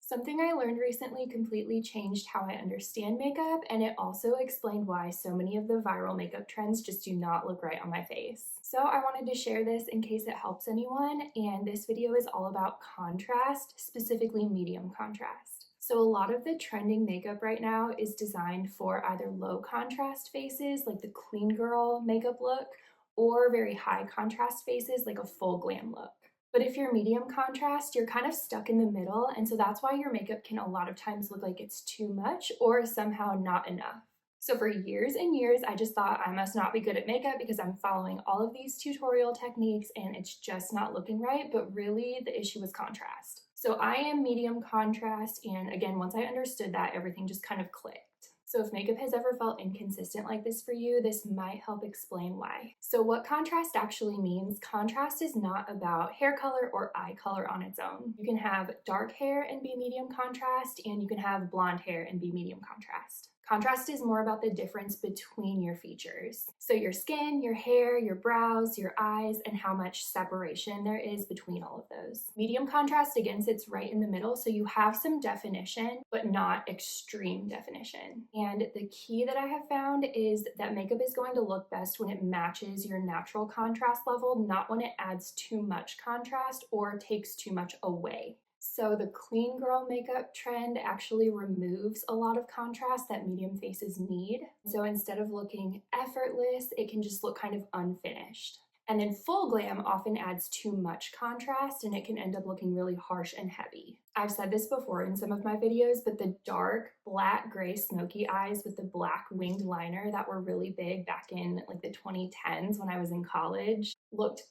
Something I learned recently completely changed how I understand makeup, and it also explained why so many of the viral makeup trends just do not look right on my face. So I wanted to share this in case it helps anyone, and this video is all about contrast, specifically medium contrast. So a lot of the trending makeup right now is designed for either low contrast faces, like the clean girl makeup look, or very high contrast faces, like a full glam look. But if you're medium contrast, you're kind of stuck in the middle, and so that's why your makeup can a lot of times look like it's too much or somehow not enough. So for years and years, I just thought I must not be good at makeup because I'm following all of these tutorial techniques and it's just not looking right, but really the issue was contrast. So I am medium contrast, and again, once I understood that, everything just kind of clicked. So if makeup has ever felt inconsistent like this for you, this might help explain why. So what contrast actually means, contrast is not about hair color or eye color on its own. You can have dark hair and be medium contrast, and you can have blonde hair and be medium contrast. Contrast is more about the difference between your features. So your skin, your hair, your brows, your eyes, and how much separation there is between all of those. Medium contrast, again, sits right in the middle, so you have some definition, but not extreme definition. And the key that I have found is that makeup is going to look best when it matches your natural contrast level, not when it adds too much contrast or takes too much away. So the clean girl makeup trend actually removes a lot of contrast that medium faces need. So instead of looking effortless, it can just look kind of unfinished. And then full glam often adds too much contrast and it can end up looking really harsh and heavy. I've said this before in some of my videos, but the dark black gray smoky eyes with the black winged liner that were really big back in like the 2010s when I was in college looked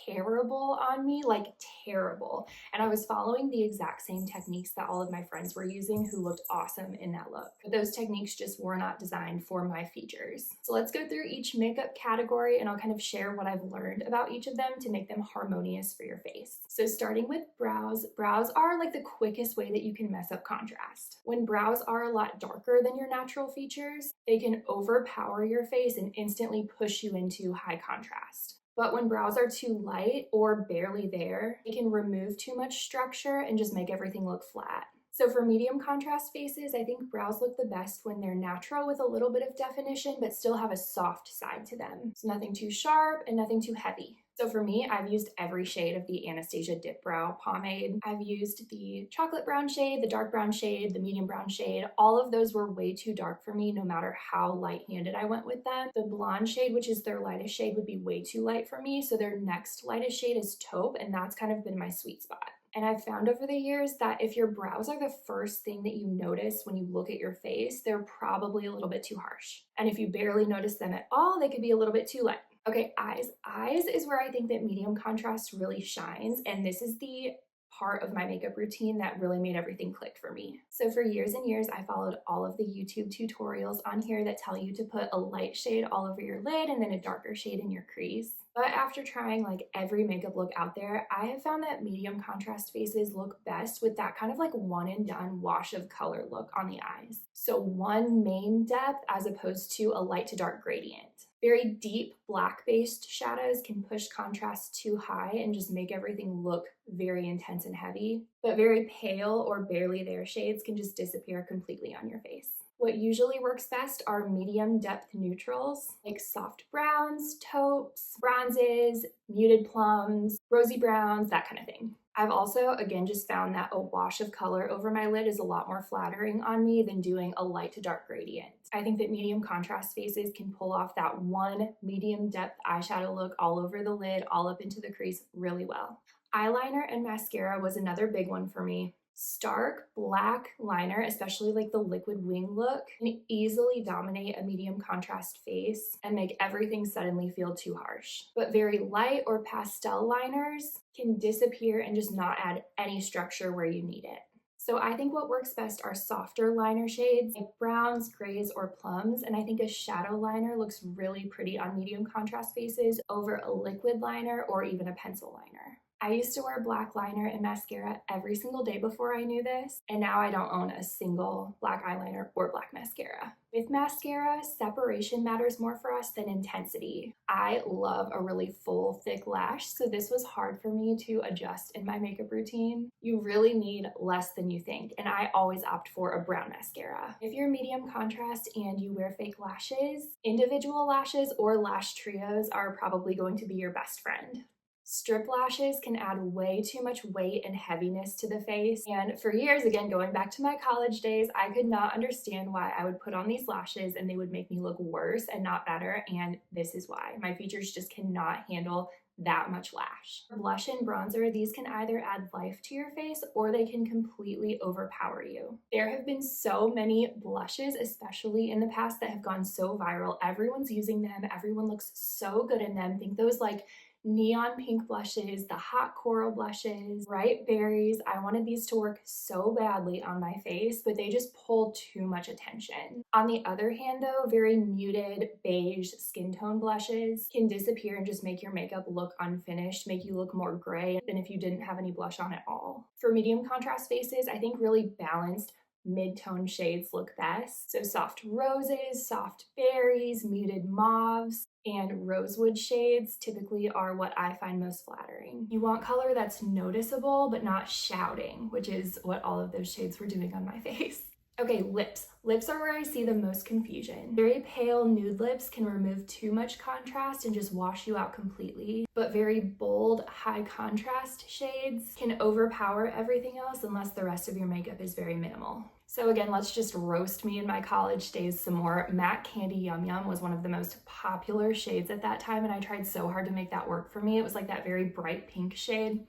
terrible on me, like terrible. And I was following the exact same techniques that all of my friends were using who looked awesome in that look. But those techniques just were not designed for my features. So let's go through each makeup category and I'll kind of share what I've learned about each of them to make them harmonious for your face. So starting with brows, brows are like the quickest way that you can mess up contrast. When brows are a lot darker than your natural features, they can overpower your face and instantly push you into high contrast. But when brows are too light or barely there, they can remove too much structure and just make everything look flat. So for medium contrast faces, I think brows look the best when they're natural with a little bit of definition, but still have a soft side to them. So nothing too sharp and nothing too heavy. So for me, I've used every shade of the Anastasia Dip Brow Pomade. I've used the chocolate brown shade, the dark brown shade, the medium brown shade. All of those were way too dark for me, no matter how light-handed I went with them. The blonde shade, which is their lightest shade, would be way too light for me. So their next lightest shade is taupe, and that's kind of been my sweet spot. And I've found over the years that if your brows are the first thing that you notice when you look at your face, they're probably a little bit too harsh. And if you barely notice them at all, they could be a little bit too light. Okay, eyes. Eyes is where I think that medium contrast really shines, and this is the part of my makeup routine that really made everything click for me. So for years and years, I followed all of the YouTube tutorials on here that tell you to put a light shade all over your lid and then a darker shade in your crease. But after trying like every makeup look out there, I have found that medium contrast faces look best with that kind of like one and done wash of color look on the eyes. So one main depth as opposed to a light to dark gradient. Very deep black-based shadows can push contrast too high and just make everything look very intense and heavy, but very pale or barely there shades can just disappear completely on your face. What usually works best are medium depth neutrals, like soft browns, taupes, bronzes, muted plums, rosy browns, that kind of thing. I've also, again, just found that a wash of color over my lid is a lot more flattering on me than doing a light to dark gradient. I think that medium contrast faces can pull off that one medium depth eyeshadow look all over the lid, all up into the crease really well. Eyeliner and mascara was another big one for me. Stark black liner, especially like the liquid wing look, can easily dominate a medium contrast face and make everything suddenly feel too harsh. But very light or pastel liners can disappear and just not add any structure where you need it. So I think what works best are softer liner shades like browns, grays, or plums, and I think a shadow liner looks really pretty on medium contrast faces over a liquid liner or even a pencil liner. I used to wear black liner and mascara every single day before I knew this, and now I don't own a single black eyeliner or black mascara. With mascara, separation matters more for us than intensity. I love a really full, thick lash, so this was hard for me to adjust in my makeup routine. You really need less than you think, and I always opt for a brown mascara. If you're medium contrast and you wear fake lashes, individual lashes or lash trios are probably going to be your best friend. Strip lashes can add way too much weight and heaviness to the face, and for years, again, going back to my college days, I could not understand why I would put on these lashes and they would make me look worse and not better, and this is why. My features just cannot handle that much lash. For blush and bronzer, these can either add life to your face or they can completely overpower you. There have been so many blushes, especially in the past, that have gone so viral. Everyone's using them, everyone looks so good in them. Think those like neon pink blushes, the hot coral blushes, bright berries. I wanted these to work so badly on my face, but they just pulled too much attention. On the other hand though, very muted beige skin tone blushes can disappear and just make your makeup look unfinished, make you look more gray than if you didn't have any blush on at all. For medium contrast faces, I think really balanced mid-tone shades look best. So soft roses, soft berries, muted mauves, and rosewood shades typically are what I find most flattering. You want color that's noticeable but not shouting, which is what all of those shades were doing on my face. Okay, lips. Lips are where I see the most confusion. Very pale nude lips can remove too much contrast and just wash you out completely, but very bold, high contrast shades can overpower everything else unless the rest of your makeup is very minimal. So again, let's just roast me in my college days some more. Matte Candy Yum Yum was one of the most popular shades at that time, and I tried so hard to make that work for me. It was like that very bright pink shade.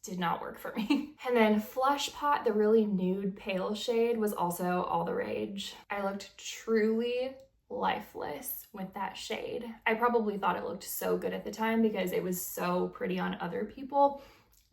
Did not work for me. And then Flush Pot, the really nude pale shade, was also all the rage. I looked truly lifeless with that shade. I probably thought it looked so good at the time because it was so pretty on other people.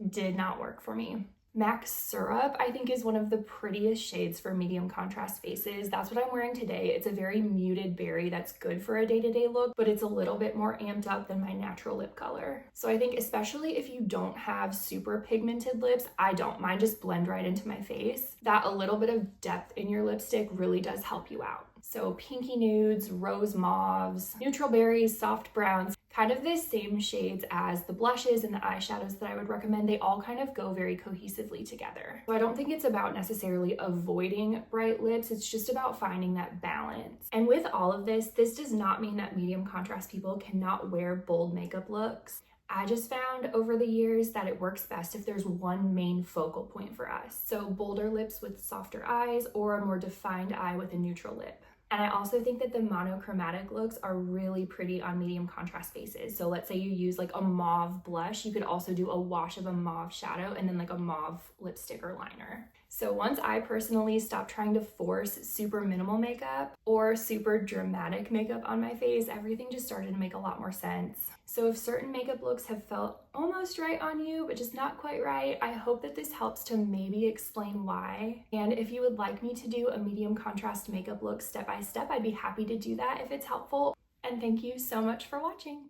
Did not work for me. MAC Syrup, I think, is one of the prettiest shades for medium contrast faces. That's what I'm wearing today. It's a very muted berry that's good for a day-to-day look, but it's a little bit more amped up than my natural lip color. So I think especially if you don't have super pigmented lips, I don't. Mine just blend right into my face. That a little bit of depth in your lipstick really does help you out. So pinky nudes, rose mauves, neutral berries, soft browns, kind of the same shades as the blushes and the eyeshadows that I would recommend. They all kind of go very cohesively together. So I don't think it's about necessarily avoiding bright lips. It's just about finding that balance. And with all of this does not mean that medium contrast people cannot wear bold makeup looks. I just found over the years that it works best if there's one main focal point for us. So bolder lips with softer eyes or a more defined eye with a neutral lip. And I also think that the monochromatic looks are really pretty on medium contrast faces. So let's say you use like a mauve blush, you could also do a wash of a mauve shadow and then like a mauve lipstick or liner. So once I personally stopped trying to force super minimal makeup or super dramatic makeup on my face, everything just started to make a lot more sense. So if certain makeup looks have felt almost right on you, but just not quite right, I hope that this helps to maybe explain why. And if you would like me to do a medium contrast makeup look step by step, I'd be happy to do that if it's helpful. And thank you so much for watching.